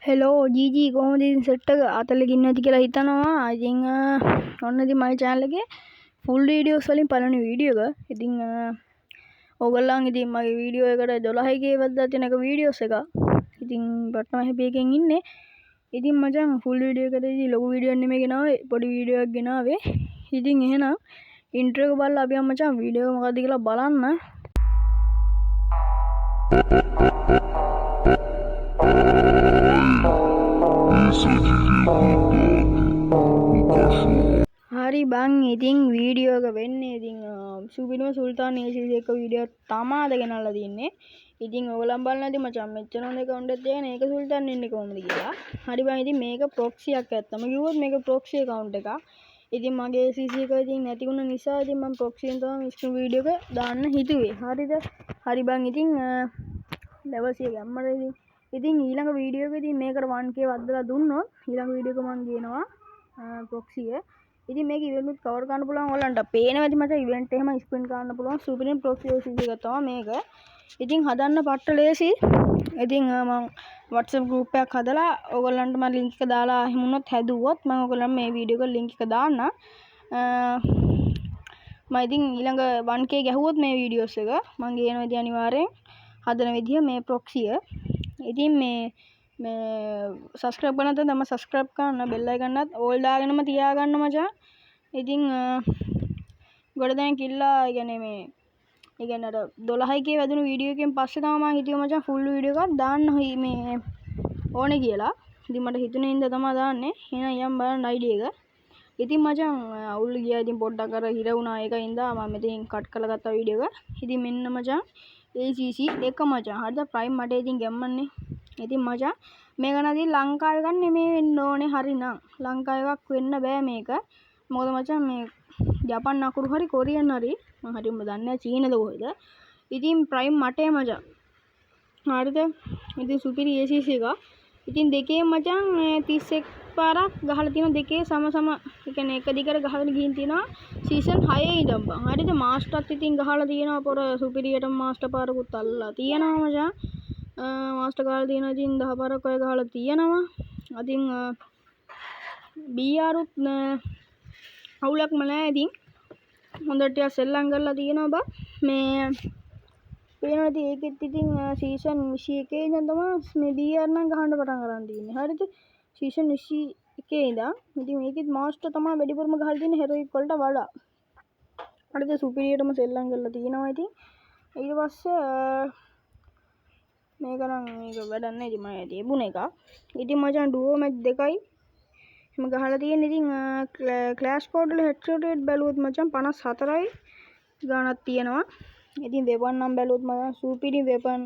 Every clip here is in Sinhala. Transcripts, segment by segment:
හෙලෝ ජීජී කොහොමද ඉතින් සෙට් එක අතලකින් නැති කියලා හිතනවා. ඉතින් ඔන්න ඉතින් මගේ channel එකේ full videos වලින් පළවෙනි වීඩියෝ එක. ඉතින් ඕගොල්ලන් ඉතින් මගේ වීඩියෝ එකට 12k වද්දා තියෙන එක වීඩියෝස් එක. ඉතින් බට්ටම හැපි එකෙන් ඉන්නේ. ඉතින් මචං full වීඩියෝ එකට ඉතින් ලොකු වීඩියෝ එකක් නෙමෙයි ගෙනාවේ. පොඩි වීඩියෝ එකක් ගෙනාවේ. ඉතින් එහෙනම් intro එක බලලා අපි මචං වීඩියෝ එක මොකද්ද කියලා බලන්න. හරි බං ඉතින් වීඩියෝ එක වෙන්නේ ඉතින් සුබිනෝ සුල්තාන් ACC එක වීඩියෝ තමාද ගෙනල්ලා තින්නේ. ඉතින් ඔයගොල්ලන් බලන්න ඉතින් මචං මෙච්චර හොඳ account එකක් තියෙන ඒක සුල්තාන් ඉන්නේ කොහොමද කියලා. හරි බං ඉතින් මේක proxy එකක් ඇත්තම කිව්වොත් මේක proxy account එකක්. ඉතින් මගේ ACC එක ඉතින් නැතිුණ නිසා ඉතින් මම proxy එකෙන් තමයි ස්ක්‍රීන් වීඩියෝ එක දාන්න හිතුවේ. හරිද? හරි බං ඉතින් level 100 ගම්මර ඉතින් ඊළඟ වීඩියෝ එකේදී මේකට 1k වද්දලා දුන්නොත් ඊළඟ වීඩියෝ එක මම ගේනවා proxy එක. ඉතින් මේක ඉවෙන්ට් කවර් කරන්න පුළුවන් ඔයාලන්ට පේනවා ඉතින් මචං ඉවෙන්ට් එහෙම ස්ප්‍රින්ට් කරන්න පුළුවන් සුපිරිම proxy ACC එක තමයි මේක. ඉතින් හදන්න පට්ට ලේසි. ඉතින් මම WhatsApp group එකක් හදලා ඔයගොල්ලන්ට මම link එක දාලා එහෙම වුණොත් හැදුවොත් මම ඔයගොල්ලන්ට මේ වීඩියෝ එක link එක දාන්න. මම ඉතින් ඊළඟ 1k ගැහුවොත් මේ වීඩියෝස් එක මම ගේනවා ඉතින් අනිවාර්යෙන් හදන විදිය මේ proxy එක. ඉතින් මේ subscribe කරන්න නැත්නම් තමයි subscribe කරන්න bell icon එකත් all දාගෙනම තියාගන්න මචං. ඉතින් ගොඩ දැන් කිල්ලා يعني මේ ඒ කියන්නේ අර 12k වැදුණු වීඩියෝ එකෙන් පස්සේ තමයි මම හිතුවේ මචං full වීඩියෝ එකක් දාන්න මේ ඕනේ කියලා. ඉතින් මට හිතුනේ ඉඳ තමයි දාන්නේ. එහෙනම් යම් බලන්න idea එක. ඉතින් මචං අවුල් ගියා ඉතින් පොඩ්ඩක් අර හිර වුණා ඒකින්ද මම මෙතනින් කට් කරලා ගත්තා වීඩියෝ එක. ඉතින් මෙන්න මචං ACC එක මචං. හරිද? ප්‍රයිම් මට ඉතින් ගැම්මන්නේ. ඉතින් මචං මේක නදී ලංකාවේ ගන්න නෙමෙයි වෙන්න ඕනේ හරිනම්. ලංකාවේ එකක් වෙන්න බෑ මේක. මොකද මචං මේ ජපන් අකුරු හරි කොරියන් හරි මම හරියම දන්නේ නැහැ චීනද කොහෙද. ඉතින් ප්‍රයිම් මටේ මචං. හරිද? ඉතින් සුපිරි ACC එක. ඉතින් දෙකේ මචං 31 පාරක් ගහලා තියෙන දෙකේ සම ඒ කියන්නේ එක දිගට ගහගෙන ගිහින් තියෙනවා සීසන් 6 ඉඳන් බං. හරිද? මාස්ටර්ත් ඉතින් ගහලා තියෙනවා පොර සුපිරියට මාස්ටර් පාරකුත් අල්ලලා තියෙනවා මචං. මාස්ටර් කාලා තියෙනවා ඉතින් 10 පාරක් ඔය ගහලා තියෙනවා. ඉතින් BR උත් අවුලක්ම නැහැ ඉතින්. හොඳට සෙල්ලම් කරලා තියෙනවා බං. මේ පේනවා ඉතින් ඒකෙත් ඉතින් සීසන් 21 ඉඳන් තමයි මේ BR නම් ගහන්න පටන් ගන්න තියෙන්නේ. හරිද? සීසන් 21 ඉඳන්. ඉතින් මේකෙත් මාස්ටර් තමයි වැඩිපුරම ගහලා තියෙන්නේ හෙරොයික් වලට වඩා. හරිද? සුපිරියටම සෙල්ලම් කරලා තියෙනවා ඉතින්. ඊට පස්සේ මේක නම් මේක වැඩක් නැහැ ඉතින් මම තියපුණ එක. ඉතින් මචං ඩුවෝ මැච් දෙකයි මම ගහලා තියෙන ඉතින් ක්ලෑෂ් කෝඩ් වල හෙඩ්ෂොට් රේට් බැලුවොත් මචං 54යි ගානක් තියෙනවා. ඉතින් වෙපන් නම් බැලුවොත් මචං සුපිරි වෙපන්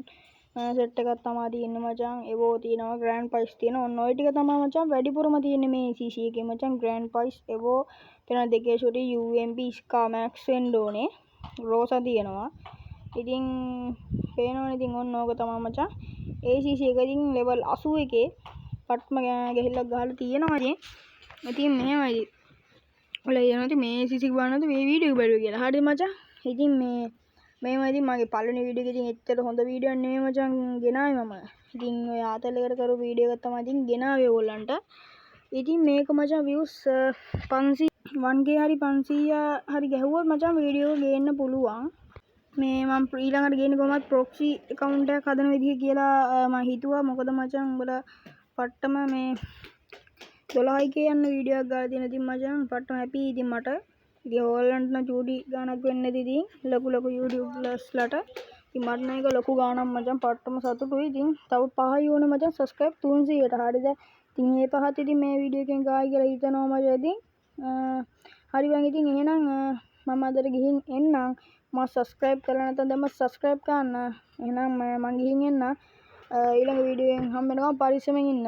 සෙට් එකක් තමයි තියෙන්නේ මචං. එවෝ තියෙනවා ග්‍රෑන්ඩ් ප්‍රයිස් තියෙනවා. ඔන්න ඔය ටික තමයි මචං වැඩිපුරම තියෙන්නේ මේ CC එකේ මචං. ග්‍රෑන්ඩ් ප්‍රයිස් එවෝ තියෙන දෙකේ ෂොටි UMP ස්කා මැක්ස් වෙන්න ඕනේ. රෝසා තියෙනවා. ඉතින් පේනවනේ ඉතින් ඔන්න ඕක තමයි මචං. ACC එක ඉතින් level 81 පට්ම ගහලා ගහලා තියෙනවා ඉතින්. ඉතින් මෙහෙමයි ඉතින්. ඔයාලා කියනවා ඉතින් මේ ACC එක බලනකොට මේ වීඩියෝ එක බලුවා කියලා. හරිද මචං? ඉතින් මේම ඉතින් මගේ පළවෙනි වීඩියෝ එක ඉතින් එච්චර හොඳ වීඩියෝ නෙමෙයි මචං ගෙනාවේ මම. ඉතින් ඔය ආතලයකට කරු වීඩියෝ එකක් තමයි ඉතින් ගෙනාවේ ඕගොල්ලන්ට. ඉතින් මේක මචං views 500 1k හරි 500 හරි ගැහුවොත් මචං වීඩියෝ එක ගේන්න පුළුවන්. මේ මම ඊළඟට ගේන්නේ කොහමද proxy account එකක් හදන විදිහ කියලා මම හිතුවා. මොකද මචං උඹලා පට්ටම මේ 12k යන වීඩියෝ එකක් ගාලා තියෙන ඉතින් මචං පට්ටම හැපි ඉතින් මට. ඉතින් ඕගොල්ලන්ට නම් චූටි ගානක් වෙන්නේ නැති ඉතින් ලොකු YouTubeර්ස්ලට. ඉතින් මට නම් ඒක ලොකු ගානක් මචං පට්ටම සතුටුයි. ඉතින් තව 5යි ඕනේ මචං subscribe 300ට. හරිද? ඉතින් මේ පහත් ඉතින් මේ වීඩියෝ එකෙන් ගායි කියලා හිතනවා මචං ඉතින්. හරි බං ඉතින් එහෙනම් මම අදට ගිහින් එන්නම්. මම subscribe කරලා නැත්නම් දැන් subscribe කරන්න. එහෙනම් මම ගිහින් එන්න. ඊළඟ වීඩියෝ එකෙන් හම්බ වෙනකම් පරිස්සමෙන් ඉන්න.